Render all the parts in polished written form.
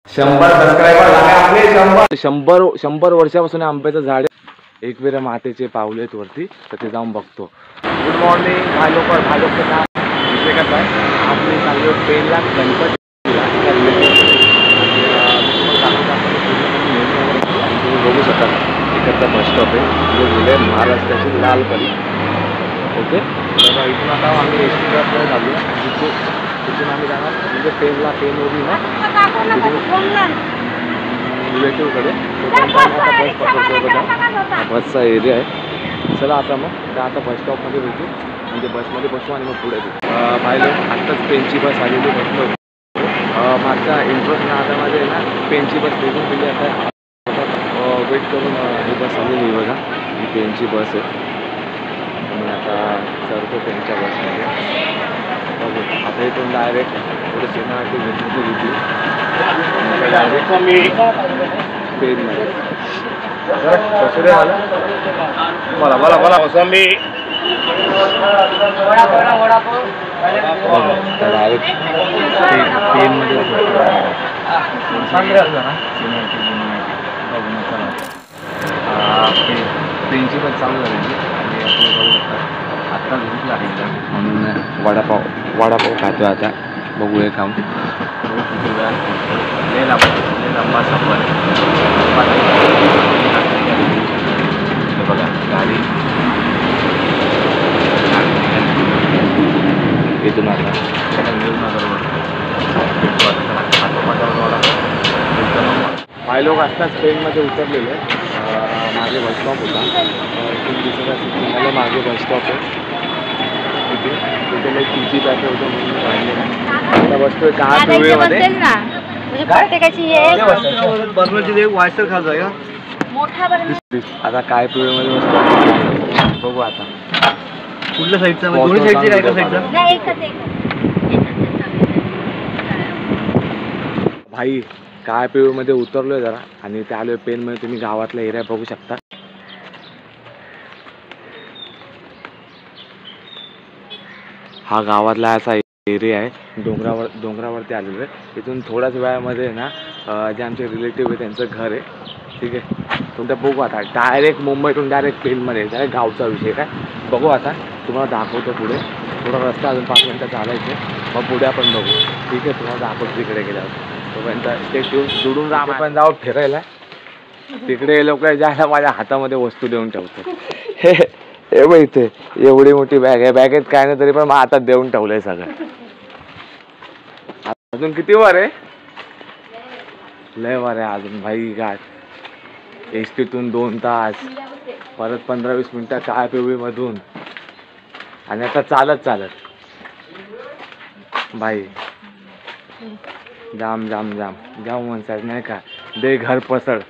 100 subscriber झाले आपले. 100 वर्षापासून आंब्याचं झाड आहे. एकवीर मातेचे पावले आहेत वरती, तर ते जाऊन बघतो. गुड मॉर्निंग भाई लोक. विषय कसा आहे, आपली चालू पेनला गणपती तुम्ही बघू शकता. इकडचा बस स्टॉप आहे जो गेले महाराष्ट्राची लालपरी. ओके, तर इथून आता आम्ही एसटीकडे झालो. तिथून आम्ही जाणार म्हणजे पेनला पेनवरून ना रिलेटिव्हकडे. बस पकडतो बघा, बसचा एरिया आहे. चला आता मग आता बस स्टॉपमध्ये भेटू, म्हणजे बसमध्ये बसू आणि मग पुढे भेटू. पाहिलं आत्ताच पेनची बस आलेली बसलो. मागच्या इंट्रोस नादामध्ये ना पेनची बस भेटून गेली. आता वेट करून ही बस आलेली बघा, ही पेनची बस आहे. मी आता चढतो त्यांच्या बसमध्ये. बघू आता इथून डायरेक्ट पुढे सिनेमाची भेटण्याची भीती डायरेक्ट पेनमध्ये. कसं रे आलं बोला बोला बोला मोसंबी डायरेक्ट पेनमध्ये पेनची पण चालू झाली. आत्ता भूक लागली म्हणून वडापाव खातो. आता बघू हे काम लंबा सफर. बघा गाडी इथून आता काही लोक आत्ताच ट्रेनमध्ये उतरलेले. मागे बस स्टॉप होता, इथून दिसत असेल मागे बस स्टॉप आहे. तिथे मग तिची पॅके होतं म्हणून राहिले नाही. आता बसतोय दहा पिवळीमध्ये. आता काय पिवळीमध्ये बसतो बघू. आता कुठल्या साईडचा, दोन्ही साईडचे काय का साईडचा भाई. काय पिवळीमध्ये उतरलोय जरा आणि त्या आलोय पेनमध्ये. तुम्ही गावातला एरिया बघू शकता. हा गावातला असा एरिया आहे. डोंगरावरती आलेलो आहे. इथून थोड्याच वेळामध्ये ना जे आमचे रिलेटिव्ह आहे त्यांचं घर आहे. ठीक आहे, तुमच्या बघू. आता डायरेक्ट मुंबईतून डायरेक्ट पेनमध्ये डायरेक्ट गावचा विषय काय बघू. आता तुम्हाला दाखवतो पुढे. थोडा रस्ता अजून 5 मिनिटं चालायचे, मग पुढे आपण बघू. ठीक आहे, तुम्हाला दाखवतो तिकडे गेल्यावर. तोपर्यंत ते जोडून राहा. पण जाऊ फिरायला तिकडे. लोक जायला माझ्या हातामध्ये वस्तू देऊन ठेवतो. हे बघ इथे एवढी मोठी बॅग आहे. बॅगेत काय नाही तरी पण मग हातात देऊन ठेवलंय सगळं. अजून किती वर आहे, लय वर आहे अजून भाई. काय एसटीतून 2 तास, परत 15-20 मिनिटं काय पिवळीमधून, आणि आता चालत भाई. जाम जाम जाम जाम म्हणतात नाही का, दे घर पसड.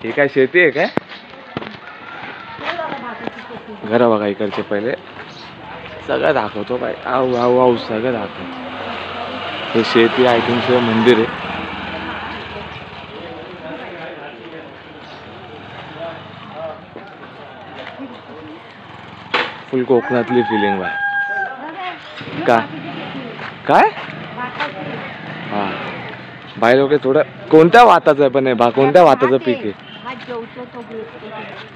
हे काय शेती आहे काय? घर बघा इकडचे. पहिले सगळं दाखवतो बाय. आऊ सगळं दाखवतो. हे शेती आय थिंक सो मंदिर आहे. फुल कोकणातली फिलिंग बाय. काय हा बाय लोक थोडं. कोणत्या भाताचं आहे पण हे कोणत्या भाताचं पीक आहे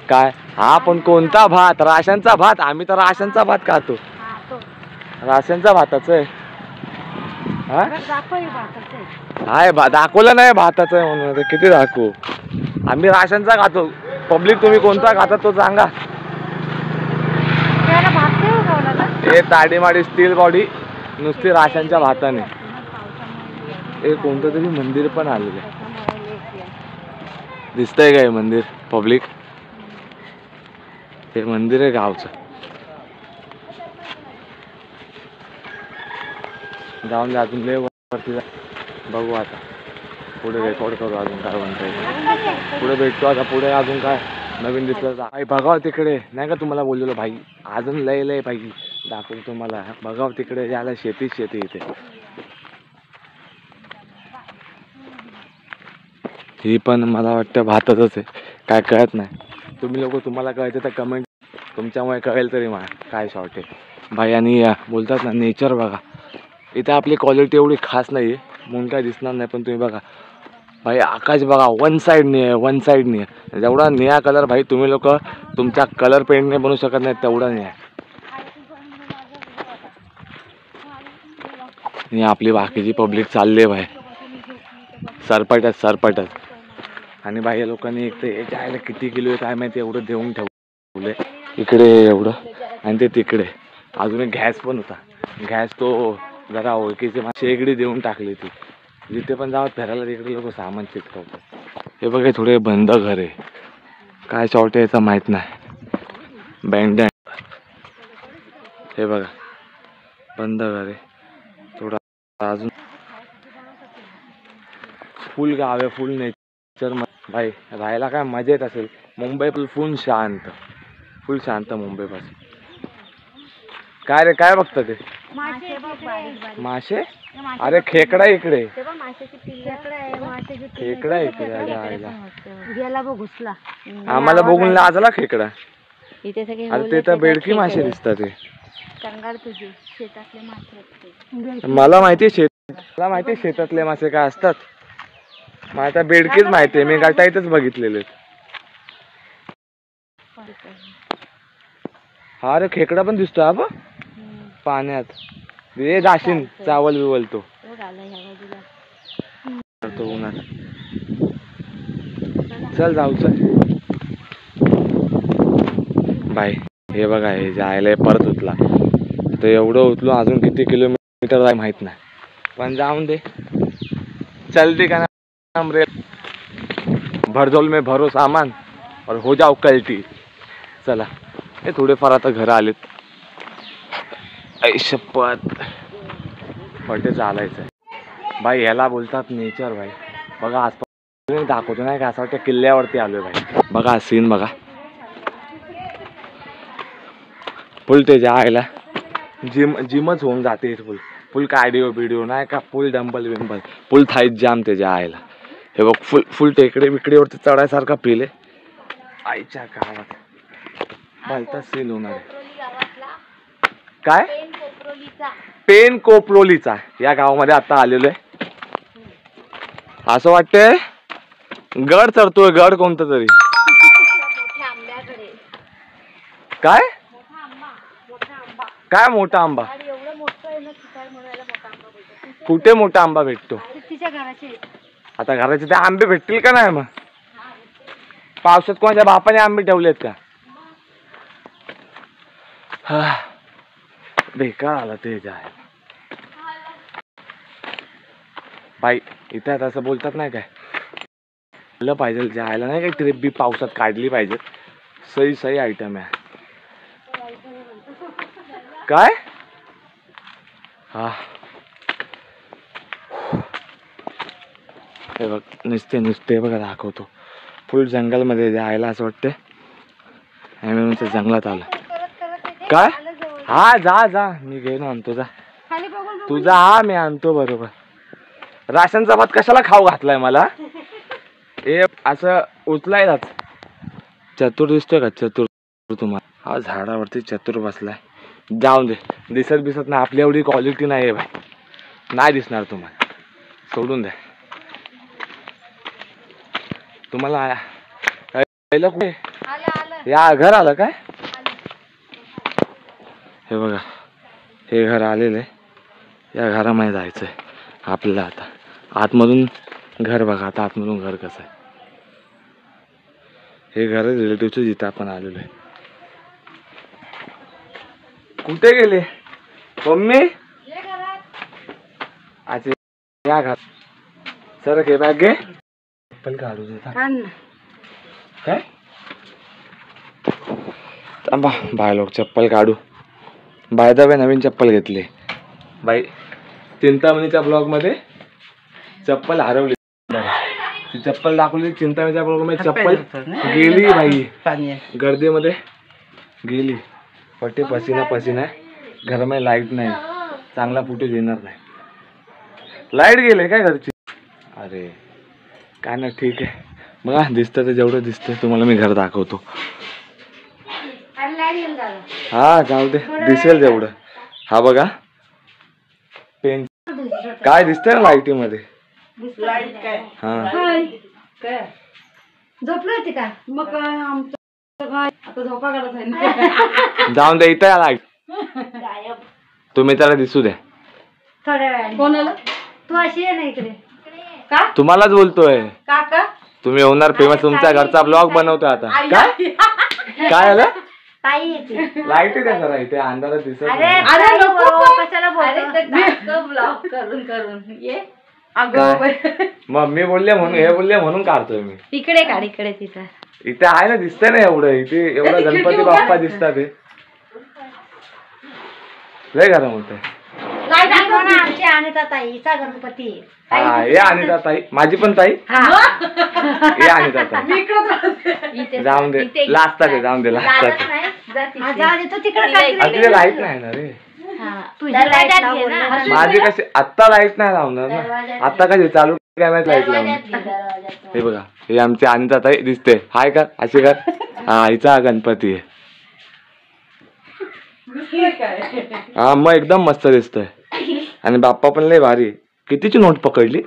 काय? हा पण कोणता भात? राशनचा भात. आम्ही तर राशनचा भात खातो. राशनचा भाताचं आहे. हाय दाखवलं नाही भाताचं आहे म्हणून. किती दाखवू, आम्ही राशनचा खातो. पब्लिक तुम्ही कोणता खाता तो सांगा. हे ताडीमाडी स्टील बॉडी नुसती राशनच्या भाताने. हे कोणतं तरी मंदिर पण आलेलं आहे. दिसतंय काय मंदिर पब्लिक? हे मंदिर आहे गावचं. जाऊन अजून लय वरती बघू. आता पुढे रेकॉर्ड करू अजून काय म्हणताय. पुढे भेटतो आता. पुढे अजून काय नवीन दिसलं भाई बघाव तिकडे. नाही का तुम्हाला बोललेलो भाई, अजून लय भाई दाखवतो तुम्हाला. बघाव तिकडे याला शेती इथे. ही पण मला वाटतं भातातच आहे, काय कळत नाही. तुम्ही लोक तुम्हाला कळतं तर कमेंट, तुमच्यामुळे कळेल तरी मला काय शॉर्ट आहे भाई. आणि बोलतात ना नेचर बघा, इथे आपली क्वालिटी एवढी खास नाही आहे म्हणून काय दिसणार नाही, पण तुम्ही बघा भाई आकाश बघा वन साईडनी आहे. जेवढा निळा कलर भाई तुम्ही लोक तुमच्या कलर पेंटने बनवू शकत नाही तेवढा नाही आहे. आपली बाकीची पब्लिक चालली आहे भाई सरपटच. आणि बाई या लोकांनी एक तर याच्या आयला किती किलो आहे काय माहिती एवढं देऊन ठेवले. इकडे एवढं आणि ते तिकडे अजून एक गॅस पण होता. गॅस तो जरा ओळखीचे शेगडी देऊन टाकली ती. जिथे पण जावं फिरायला तिकडे लोक सामान चिटकवतात. हे बघा थोडे बंद घर आहे, काय शॉर्ट यायचं माहीत नाही. बँड हे बघा बंद घर आहे थोडं. अजून फुल गाव आहे, फुल नेचर भाई राहायला काय मजा येत असेल. मुंबई फुल शांत मुंबईपासून. काय रे काय बघतं ते मासे? अरे खेकडा इकडे, खेकडा इकडे आम्हाला बघून लाजला खेकडा. अरे ते तर बेडकी मासे दिसतात ते. मला माहिती शेतातले मासे काय असतात. मला आता बेडकीच माहितीये, मी गटाईतच बघितलेले. हा रे खेकडा पण दिसतो हा पाण्यात. हे जाशीन चावल बिवल तो उन्हात. चल जाऊ चल बाय. हे बघा हे जायला परत उतला तर एवढं उतलो अजून किती किलोमीटर आहे माहित नाही, पण जाऊन दे. चलती का नाम रे, भरजोल में भरो सामान और हो जाओ कल्टी. चला हे थोडेफार आता घर आलेत. शपथ पटे चालायचं भाई. याला बोलतात नेचर भाई. बघा आसपास दाखवतो नाही का, असं वाटतं किल्ल्यावरती आलोय भाई. बघा सीन बघा. फुल त्याच्या आईला जिमच होऊन जाते. फुल कार्डिओ बिडिओ नाही का, फुल डंबल बिंबल फुल थाईच जाम त्याच्या आईला. हे बघ फुल टेकडे बिकडेवरती चढायसारखा फील आहे. आईच्या गावात भलता सीन होणार आहे. काय पेन कोपरोलीचा या गावामध्ये आता आलेलो आहे. असं वाटतंय गड चढतोय, गड कोणता तरी. काय काय मोठा आंबा? कुठे मोठा आंबा भेटतो? आता घराचे ते आंबे भेटतील का नाही? मग पावसात कोणाच्या बापाने आंबे ठेवलेत का? बेकार आला ते जाय बाई. इथे आता असं बोलतात नाही काय, आलं पाहिजे जायला नाही काय, ट्रिप बी पावसात काढली पाहिजे. सही आयटम आहे. काय हा हे बघ नुसते बघा दाखवतो. फुल जंगलमध्ये जायला असं वाटतं ॲमेझॉनच्या जंगलात आलं. काय हा जा मी घेऊन आणतो. जा तुझा हा मी आणतो बरोबर. राशनचा भात कशाला खाऊ घातलाय मला? हे असं उचलायलाच. चतुर दिसतोय का चतुर तुम्हाला? हा झाडावरती चतुर बसलाय. जाऊन दे, दिसत नाही. आपली एवढी क्वालिटी नाही आहे भाई, नाही दिसणार तुम्हाला. सोडून द्या. तुम्हाला कुठे या घर आलं काय? हे बघा हे घर आलेलं आहे. या घरामध्ये जायचंय आपल्याला आता. आतमधून घर बघा आता, आतमधून घर कसं आहे. हे घर रिलेटिव्हचं जिथं आपण आलेलो आहे. कुठे गेले मम्मी? अच्छा या घर सर घे बॅग घे. चप्पल काढू देता काय? थांबा बाय लोक चप्पल काढू. बाय द वे नवीन चप्पल घेतली बाई. चिंतामणीच्या ब्लॉग मध्ये चप्पल हरवली. ती चप्पल दाखवली चिंतामणीच्या ब्लॉग मध्ये. चप्पल गेली बाई, गर्दीमध्ये गेली. पटे पसीना घरामध्ये लाईट नाही, चांगला फुटेज येणार नाही. लाईट गेले काय घरची? अरे काय ना ठीक आहे. बघा दिसतं तर जेवढं दिसतंय तुम्हाला मी घर दाखवतो. हा जाऊ दे, दिसेल जेवढं. हा बघा पेन काय दिसतंय ना लाईटी मध्ये? लाईट काय? काय झोपली होती का? मग काय आमचं काय आता झोपा काढत आहे. जाऊन द्या इथं लाईट. तुम्ही त्याला दिसू द्या थोड्या वेळाने. कोणाला? तू अशी आहे ना इकडे. का? तुम्हालाच बोलतोय. काका तुम्ही होणार फेमस. तुमचा घरचा ब्लॉग बनवतोय आता. काय काय आलं? ताई येते. लाईट आहे जरा इथे अंधारात दिसत अरे नाही. अरे नको कशाला अरे बोलतो? ते काका ब्लॉग करून करून ये. अगं मग मी बोलले म्हणून हे बोलले म्हणून काढतोय मी. इकडे काढ इकडे तिथं. इथे आहे ना दिसतंय ना एवढं. इथे एवढं गणपती बाप्पा दिसतात हे. लय गरम होतंय. लाईट आणतो ना आमची अनिता ताईचा गणपती. हा हे अनिता ताई माझी पण ताई. हे अनिता ताई. जाऊन दे लाजतात ते. जाऊन दे लाजतात. तू तिकडे तिथे लाईट नाही ना रे. माझी कशी आत्ता लाईट नाही लावणार ना. आता कशी चालू कॅमेऱ्यात लाईट लावणार. हे बघा हे आमची अनिता ताई दिसते. हाय कर अशी कर. हा हिचा गणपती आहे. हा मग एकदम मस्त दिसतोय. आणि बाप्पा पण लय भारी. कितीची नोट पकडली?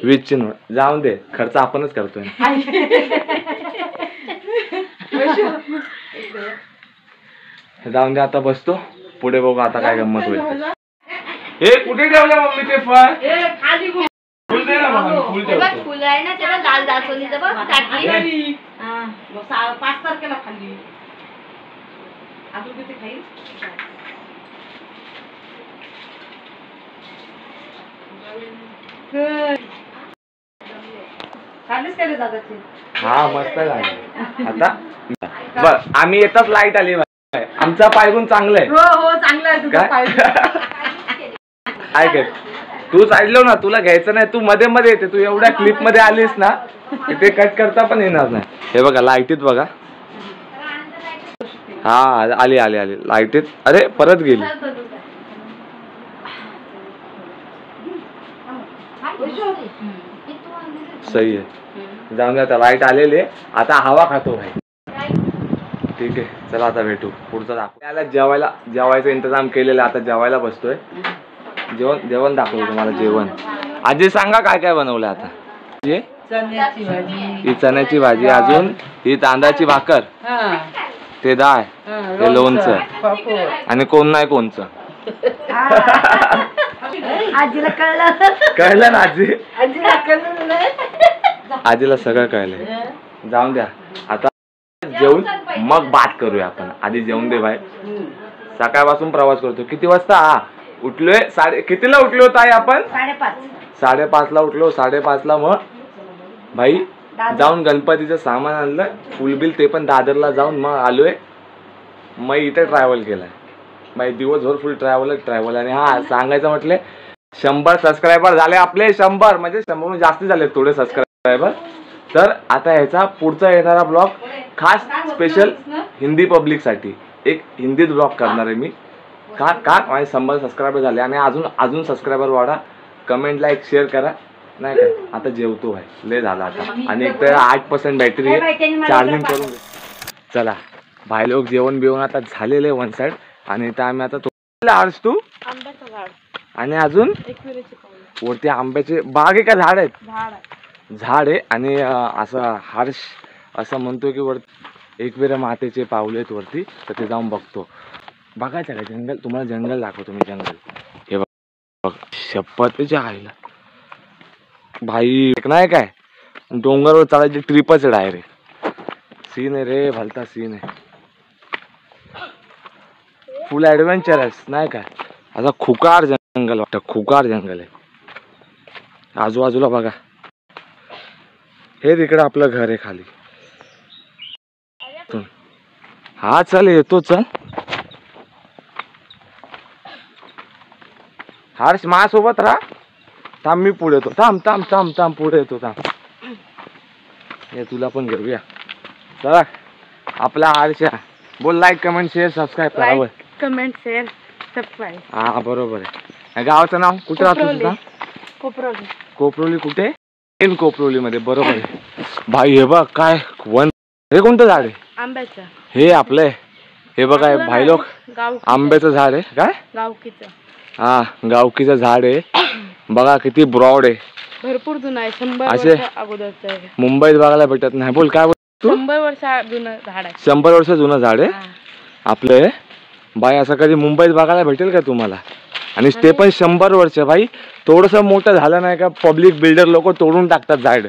20ची नोट. जाऊन दे खर्च आपणच करतोय. जाऊन दे आता बसतो. पुढे बघू आता काय गंमत होईल. हे कुठे ठेवलं मम्मी ते फळ? फुल दे ना मला. फुल ठेवतो. फुल आहे ना त्याला लाल दासवलीचं बघ टाकली. 5 तारखेला खाल्ली. अजून किती खाईल? खाल्लीच काय रे दादाची? हा मस्त झालं. आता बर आम्ही येताच लाईट आली. आमचा पायगुण चांगला आहे. हो हो चांगला आहे तुझा पाय. काय काय तू चाललो ना तुला घ्यायचं नाही. तू मध्ये मध्ये येते. तू एवढ्या क्लिप मध्ये आलीस ना ते कट करता पण येणार नाही. हे बघा लाईटीत बघा. हा आली आली आली लाईटीत. अरे परत गेली. सही आहे. जाऊन द्या आता लाईट आलेली. आता हवा खातो भाई. ठीक आहे चला आता भेटू. पुढचं दाखव. त्याला जेवायचा इंतजाम केलेला. आता जेवायला बसतोय. जेवण दाखवतो तुम्हाला. जेवण आजी सांगा काय काय बनवलं आता? चण्याची भाजी. ही चण्याची भाजी. अजून ही तांदळाची भाकर. ते डाळ. ते लोणचं. आणि कोण नाही कोणचं. आजीला कळलं ना आजी. आजीला कळलं नाही. आजीला सगळं कळलंय. जाऊन द्या आता जेवून मग बात करूया आपण. आधी जेवून दे बाय. सकाळपासून प्रवास करतो. किती वाजता? हा उठलोय कितीला उठलो ताई आपण? 5:30ला उठलो. 5:30ला मग भाई जाऊन गणपतीचं सामान आणलं. फुलबिल ते पण दादरला जाऊन मग आलोय. मग इथे ट्रॅव्हल केलाय बाई. दिवसभर फुल ट्रॅव्हल. आणि हा सांगायचं म्हटलं 100 सबस्क्रायबर झाले आपले. 100 म्हणजे 100 जास्ती झाले थोडे सबस्क्रायबर. तर आता ह्याचा पुढचा येणारा ब्लॉग खास स्पेशल हिंदी पब्लिक साठी एक हिंदीत ब्लॉग करणार आहे मी. का माझे 100 सबस्क्रायबर झाले. आणि अजून सबस्क्रायबर वाढा. कमेंट लाईक शेअर करा. नाही काय आता जेवतो आहे. लय झाला आता. आणि एक तर 8% बॅटरी आहे. चार्जिंग करून चला भाई लोक. जेवण बिवण आता झालेले वन साइड. आणि इथं आम्ही आता आर्स तू आणि अजून वरती आंब्याचे बाग आहे का झाड आहेत? झाड आहे. आणि असं हर्ष असं म्हणतो की वरती एकविरा मातेचे पावले आहेत वरती. तर ते जाऊन बघतो. बघायचं का जंगल? तुम्हाला जंगल दाखवतो मी. जंगल हे बघ. शपथच्या आईला भाई नाही काय डोंगरवर चालायची ट्रिपच आहे डायरेक्ट. सीन आहे रे भलता सीन आहे. फुल ॲडव्हेंचरस नाही काय. आता खुकार जंगल वाटतं. खुकार जंगल आहे. आजूबाजूला बघा. हे तिकडे आपलं घर आहे खाली. हा चल येतो. चल हर्ष माझ्यासोबत राहा. थांब मी पुढे येतो. थांब पुढे येतो. थांब हे तुला पण घेऊया. चला आपला हर्ष बोल. लाईक कमेंट शेअर सबस्क्राईब करा. Comment share subscribe. हा बरोबर आहे. गावाचं नाव कुठे राहतो तुझा? कोपरोली. कोपरोली कुठे? कोपरोली मध्ये. बरोबर आहे भाई. हे बघ काय वन. हे कोणतं झाड आहे? आंब्याचं. हे आपलं हे बघा हे भाई लोक आंब्याचं झाड आहे. काय गावकीचं? हा गावकीचं झाड आहे बघा, किती ब्रॉड आहे, भरपूर जुनं आहे, 100 असे वर्ष अगोदरचं आहे. मुंबईत बघायला भेटत नाही. बोल काय बोल तू? 100 वर्ष जुनं झाड आहे. 100 वर्ष जुनं झाड आहे आपलं हे. बाई असं कधी मुंबईत बघायला भेटेल का तुम्हाला? आणि ते पण 100 वर्ष. भाई थोडस मोठं झालं नाही का पब्लिक बिल्डर लोक तोडून टाकतात झाड.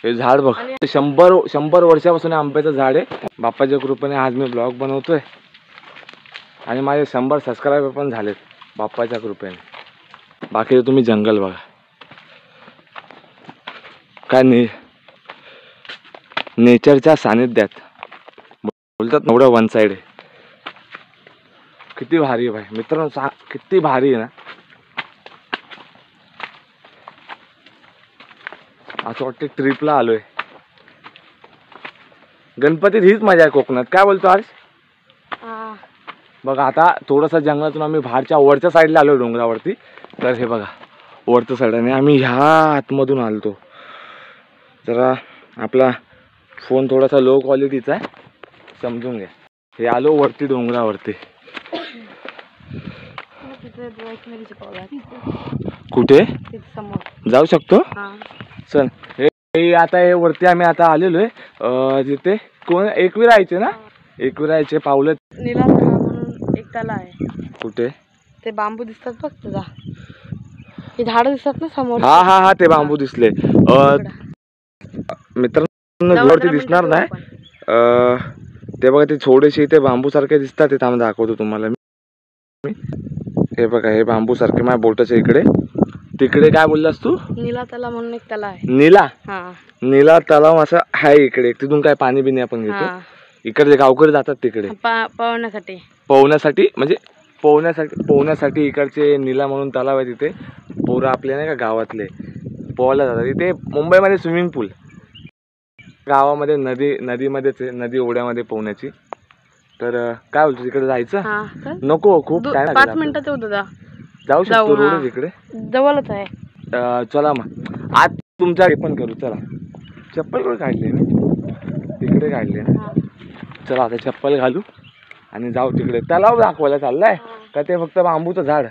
हे झाड बघ 100 वर्षापासून आंब्याचं झाड आहे. बाप्पाच्या कृपेने आज मी ब्लॉग बनवतोय आणि माझे 100 सबस्क्रायबर पण झालेत बाप्पाच्या कृपेने. बाकी तुम्ही जंगल बघा काय नेचरच्या सानिध्यात बोलतात ना, एवढं वन साइड आहे. किती भारी आहे भाई मित्रांनो, किती भारी आहे ना. असं वाटतं ट्रिपला आलोय. गणपतीत हीच मजा आहे कोकणात. काय बोलतो आज? बघा आता थोडंसं जंगलातून आम्ही बाहेरच्या वरच्या साईडला आलो डोंगरावरती. तर हे बघा वरच्या साईडने आम्ही ह्या आतमधून आलतो. जरा आपला फोन थोडासा लो क्वालिटीचा आहे, समजून घ्या. हे आलो वरती डोंगरावरती. कुठे जाऊ शकतो? चल हे आता हे वरती आम्ही आता आलेलो आहे. तिथे कोण एकविरायचे ना, एकविरायचे पावलं. नीला तलाव म्हणून एक तलाव आहे. कुठे? ते बांबू दिसतात बघ तुझा, हे झाड दिसतात ना समोर. हा हा हा ते बांबू दिसले मित्रांनो, वरती दिसणार नाही. ते बघा ते थोडेसे ते बांबू सारखे दिसतात. ते थांब दाखवतो तुम्हाला मी. हे बघा हे बांबू सारखे माझ्या बोटाच्या इकडे. तिकडे काय बोललास तू? नीला तलाव म्हणून एक तलाव आहे. नीला तलाव असं आहे इकडे. तिथून काय पाणी बिणी आपण घेतो. इकडे गावकरी जातात तिकडे पोहण्यासाठी इकडचे नीला म्हणून तलाव आहे. तिथे पोरं आपले नाही का गावातले पोहायला जातात. इथे मुंबईमध्ये स्विमिंग पूल, गावामध्ये नदीमध्येच आहे, नदी ओढ्यामध्ये पोहण्याची. तर काय बोलतो तिकडे जायचं? नको खूप काय 5 मिनिटात होतं. जाऊ शकतो रोड इकडे जवळच आहे. चला मग आज तुमच्या हे पण करू. चला चप्पल कुठे काढली तिकडे काढली ना. चला आता चप्पल घालू आणि जाऊ तिकडे. तलाव दाखवायला चाललाय का ते फक्त बांबूचं झाड?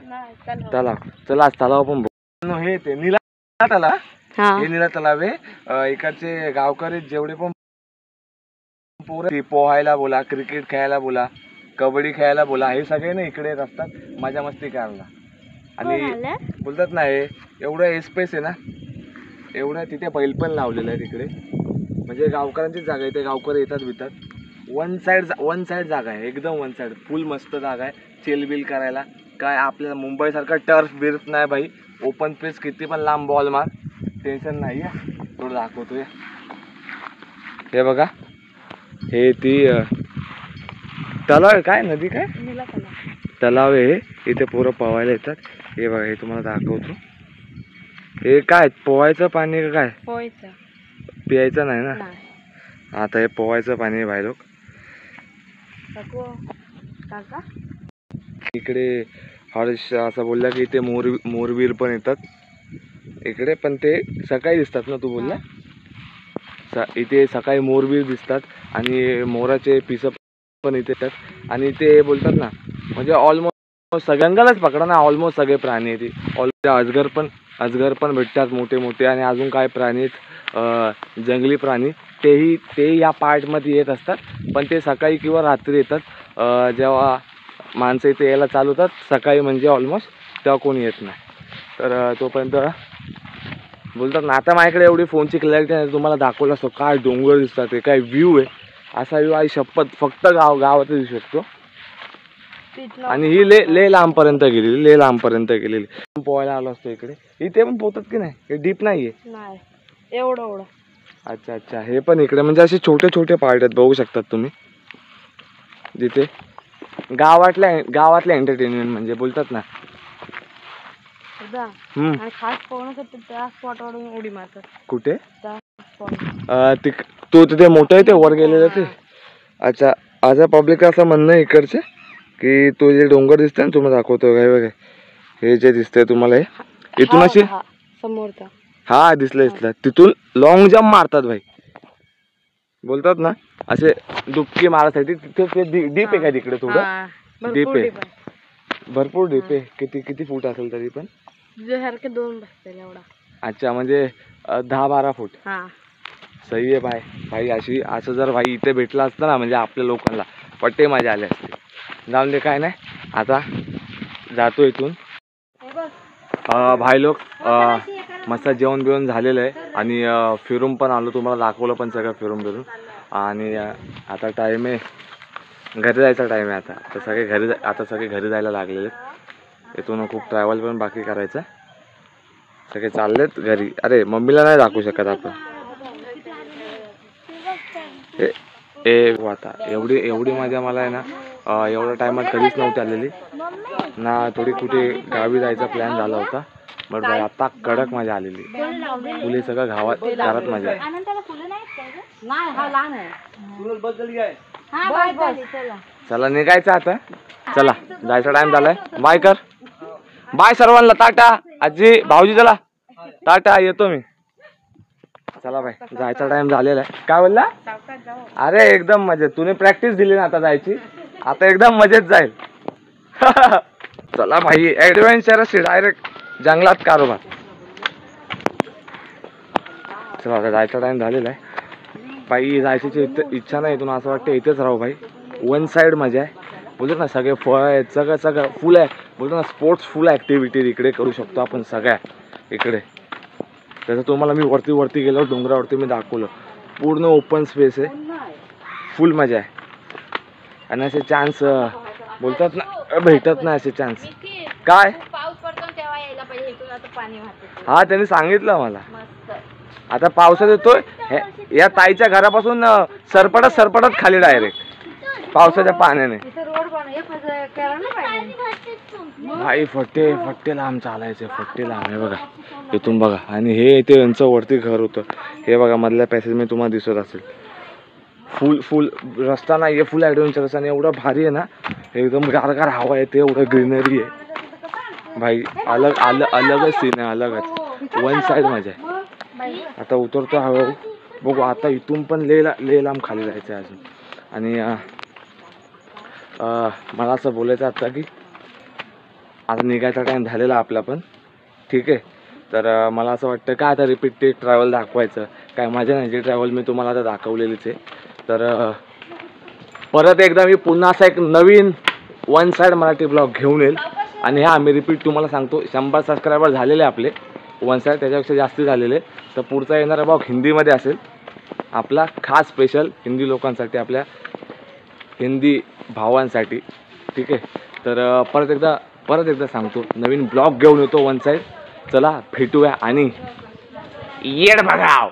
तलाव. चला आज तलाव पण बघू. हे ते नीला तलाव, हे नीला तलाव आहे. इकडचे गावकरी जेवढे पण पोरं पोहायला बोला, क्रिकेट खेळायला बोला, कबड्डी खेळायला बोला, हे सगळे ना इकडे येत असतात मजा मस्ती करायला. आणि बोलतात ना हे एवढं स्पेस आहे ना, एवढं तिथे बैल पण लावलेलं आहे तिकडे. म्हणजे गावकऱ्यांचीच जागा आहे. ते गावकरी येतात बितात. वन साइड जागा आहे, एकदम वन साइड. फुल मस्त जागा आहे चिलबिल करायला. काय आपल्याला मुंबईसारखा टर्फ बिर्फ नाही भाई. ओपन स्पेस, किती पण लांब बॉल मार, टेन्शन नाही आहे. थोडं दाखवतोय. हे बघा हे ती तलाव आहे. काय नदी काय तलाव आहे. इथे पोरं पोहायला येतात. हे बघा हे तुम्हाला दाखवतो. हे काय पोहायचं पाणी का काय? पोहायचं, प्यायचं नाही ना. आता हे पोहायचं पाणी आहे भाई लोक. इकडे हर्ष असं बोलला की इथे मोरबीर पण येतात इकडे. पण ते सकाळी दिसतात ना, तू बोलला इथे सकाळी मोरबीर दिसतात. आणि मोराचे पिसं पण इथे येतात. आणि ते बोलतात ना म्हणजे ऑलमोस्ट जंगलच पकडा ना, ऑलमोस्ट सगळे प्राणी आहेत. ऑलमोस्ट अजगर पण भेटतात मोठे मोठे. आणि अजून काय प्राणी आहेत जंगली प्राणी, तेही या पार्टमध्ये येत असतात. पण ते सकाळी किंवा रात्री येतात. जेव्हा माणसं इथे यायला चालू होतात सकाळी म्हणजे ऑलमोस्ट, तेव्हा कोणी येत नाही. तर तोपर्यंत बोलतात ना. आता माझ्याकडे एवढी फोनची क्लॅरिटी नाही, तुम्हाला दाखवलं असतो. काय डोंगर दिसतात, ते काय व्ह्यू आहे. असा व्ह्यू आई शपथ फक्त गावात दिसू शकतो. आणि ही ले लांबपर्यंत गेलेली. पोहायला आलो असतो इकडे. इथे पण पोहतात की नाही? हे डीप नाहीये एवढं. अच्छा हे पण इकडे म्हणजे असे छोटे छोटे पार्ट आहेत, बघू शकतात तुम्ही. जिथे गावातल्या एंटरटेनमेंट म्हणजे बोलतात ना. आणि खास पोहण्यासाठी त्या स्पॉटवरून उडी मारतात. कुठे? तू तिथे मोठं आहे ते वर गेलेलं ते. अच्छा आज पब्लिक असं म्हणणं आहे इकडचे की तो जे डोंगर दिसतंय ना, तुम्हाला दाखवतो काय बघा. हे जे दिसतंय तुम्हाला हे इथून अशी समोरचा हा दिसलं. तिथून लॉंग जम्प मारतात भाई. बोलतात ना असे डुबकी मारायसाठी, तिथे ते डीप आहे का तिकडे थोडं? हा, डीप भरपूर आहे. deep आहे. भरपूर डीप आहे. किती फूट असेल तरी पण? तुझ्यासारखे 2 बसतील एवढा. अच्छा, म्हणजे 10-12 फूट. हा. सही आहे भाई. असं जर भाई इथे भेटला असतं ना, म्हणजे आपल्या लोकांना पट्टे मजा आले असते. जाऊन दे, काय नाही. आता जातो इथून. भाई लोक मस्त जेवण बिवण झालेलं आहे आणि फिरून पण आलो, तुम्हाला दाखवलं पण सगळं फिरून आणि आता टाईम आहे घरी जायचा टाईम आहे. आता सगळे घरी जायला लागलेले. इथून खूप ट्रॅव्हल पण बाकी करायचं. सगळे चाललेत घरी. अरे मम्मीला नाही दाखवू शकत आपण. आता एवढी मजा मला आहे ना एवढ्या टायमात कधीच नव्हती आलेली ना. थोडी कुठे गावी जायचा प्लॅन झाला होता, बट भाई आता कडक मजा आलेली. फुले सगळं घरात मजा आहे. चला निघायचं आता. चला जायचा टाइम झालाय. बाय कर. बाय सर्वांना. टाटा. आजी भाऊजी चला टाटा. येतो मी. चला बाय, जायचा टाइम झालेला आहे. काय बोलला? अरे एकदम मजेत. तूने प्रॅक्टिस दिली ना आता जायची, आता एकदम मजेत जाईल. चला भाई, ऍडव्हेंचर डायरेक्ट जंगलात कारोबार. चला आता जायचा टाइम झालेला आहे. बाई जायची इच्छा नाही. इथून असं वाटतं इथेच राहू भाई. वन साइड मजा आहे. बोलतो ना सगळे फळ आहेत, सगळं फुल आहे. बोलतो ना स्पोर्ट्स फुल ॲक्टिव्हिटीज इकडे करू शकतो आपण सगळ्या इकडे. त्याचं तुम्हाला मी वरती गेलो डोंगरावरती मी दाखवलं. पूर्ण ओपन स्पेस आहे, फुल मजा आहे. आणि असे चान्स बोलतात ना भेटत नाही असे चान्स. काय पाऊस पडतो तेव्हा यायला पाहिजे. इथून आता पाणी वाहते. हा त्यांनी सांगितलं मला. मस्त. आता पावसात येतोय या ताईच्या घरापासून सरपटत खाली डायरेक्ट पावसाच्या पाण्याने. भाई फट्टे लांब चालायचे. फट्टे लांब आहे बघा इथून बघा. आणि हे इथे यांचं वरती घर होतं. हे बघा मधल्या पॅसेज मी तुम्हाला दिसत असेल. फुल रस्ता नाही आहे, फुल ॲडव्हेंचरस आणि एवढं भारी आहे ना. एकदम गारगार हवा येते, एवढं ग्रीनरी आहे भाई. अलगच सीन आहे, अलगच वन साइड मजा आहे. आता उतरतो हळूहळू. बघू आता इथून पण ले लांब खाली जायचं आहे अजून. आणि मला असं बोलायचं आता की आता निघायचा टाईम झालेला आपला पण. ठीक आहे, तर मला असं वाटतं का आता रिपीटेड ट्रॅव्हल दाखवायचं काय मजा नाही. जी ट्रॅव्हल मी तुम्हाला आता दाखवलेलीच आहे. तर परत एकदा मी पुन्हा असा एक नवीन वन साइड मराठी ब्लॉग घेऊन येईल. आणि हा मी रिपीट तुम्हाला सांगतो, 100 सबस्क्रायबर झालेले आपले वन साइड, त्याच्यापेक्षा जास्त झालेले. तर पुढचा येणारा ब्लॉग हिंदीमध्ये असेल आपला, खास स्पेशल हिंदी लोकांसाठी, आपल्या हिंदी भावांसाठी. ठीक आहे, तर परत एकदा सांगतो नवीन ब्लॉग घेऊन येतो वन साइड. चला भेटूया आणि येड बघाव.